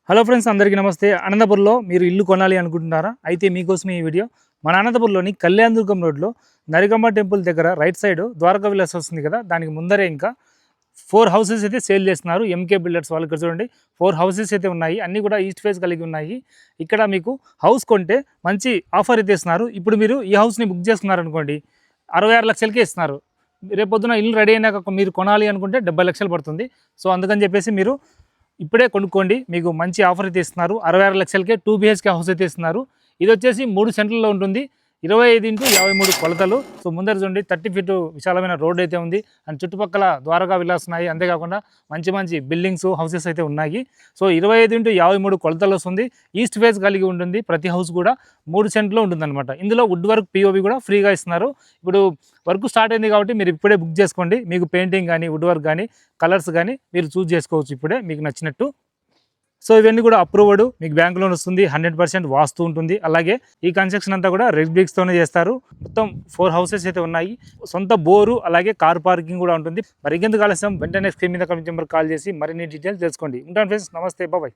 Hello friends, అందరికీ నమస్తే. అనంతపురంలో మీరు ఇల్లు కొనాలి అనుకుంటున్నారా? అయితే మీకోసమే ఈ వీడియో. మన అనంతపురంలోని కళ్యాణదుర్గం రోడ్లో నరికమ్మ టెంపుల్ దగ్గర రైట్ సైడ్ ద్వారకా విలాస్ వస్తుంది కదా, దానికి ముందరే ఇంకా 4 హౌసెస్ అయితే సేల్ చేస్తున్నారు. ఎంకే బిల్డర్స్ వాళ్ళు. ఇక్కడ చూడండి, 4 హౌసెస్ అయితే ఉన్నాయి. అన్నీ కూడా ఈస్ట్ ఫేస్ కలిగి ఉన్నాయి. ఇక్కడ మీకు హౌస్ కొంటే మంచి ఆఫర్ అయితే ఇస్తున్నారు. ఇప్పుడు మీరు ఈ హౌస్ని బుక్ చేసుకున్నారనుకోండి, 66 లక్షలకే ఇస్తున్నారు. రేపొద్దున ఇల్లు రెడీ అయినాక మీరు కొనాలి అనుకుంటే 70 లక్షలు పడుతుంది. సో అందుకని చెప్పేసి మీరు ఇప్పుడే కొనుక్కోండి. మీకు మంచి ఆఫర్ అయితే ఇస్తున్నారు. 66 లక్షలకే 2 BHK హౌస్ అయితే ఇస్తున్నారు. ఇది వచ్చేసి 3 సెంట్లలో ఉంటుంది. 25x53 కొలతలు. సో ముందర చూడండి, 30 ఫీట్ విశాలమైన రోడ్ అయితే ఉంది. అండ్ చుట్టుపక్కల ద్వారకా విలాస్ ఉన్నాయి. అంతేకాకుండా మంచి మంచి బిల్డింగ్స్, హౌసెస్ అయితే ఉన్నాయి. సో 25x53 కొలతలు వస్తుంది. ఈస్ట్ ఫేస్ కలిగి ఉంటుంది. ప్రతి హౌస్ కూడా 3 సెంట్లో ఉంటుందన్నమాట. ఇందులో వుడ్ వర్క్ POP కూడా ఫ్రీగా ఇస్తున్నారు. ఇప్పుడు వర్క్ స్టార్ట్ అయింది కాబట్టి మీరు ఇప్పుడే బుక్ చేసుకోండి. మీకు పెయింటింగ్ కానీ, వుడ్ వర్క్ కానీ, కలర్స్ కానీ మీరు చూస్ చేసుకోవచ్చు ఇప్పుడే మీకు నచ్చినట్టు. సో ఇవన్నీ కూడా అప్రూవ్డ్, మీకు బ్యాంక్ లోన్ వస్తుంది. 100% వాస్తు ఉంటుంది. అలాగే ఈ కన్స్ట్రక్షన్ అంతా కూడా రెడ్ బ్రిక్స్తోనే చేస్తారు. మొత్తం 4 హౌసెస్ అయితే ఉన్నాయి. సొంత బోరు, అలాగే కార్ పార్కింగ్ కూడా ఉంటుంది. మరి ఇంకెందుకు ఆలస్యం, వెంటనే స్క్రీన్ మీద కనిపించే నెంబర్ కాల్ చేసి మరిన్ని డీటెయిల్స్ తెలుసుకోండి. ఉంటాను ఫ్రెండ్స్, నమస్తే, బాయ్.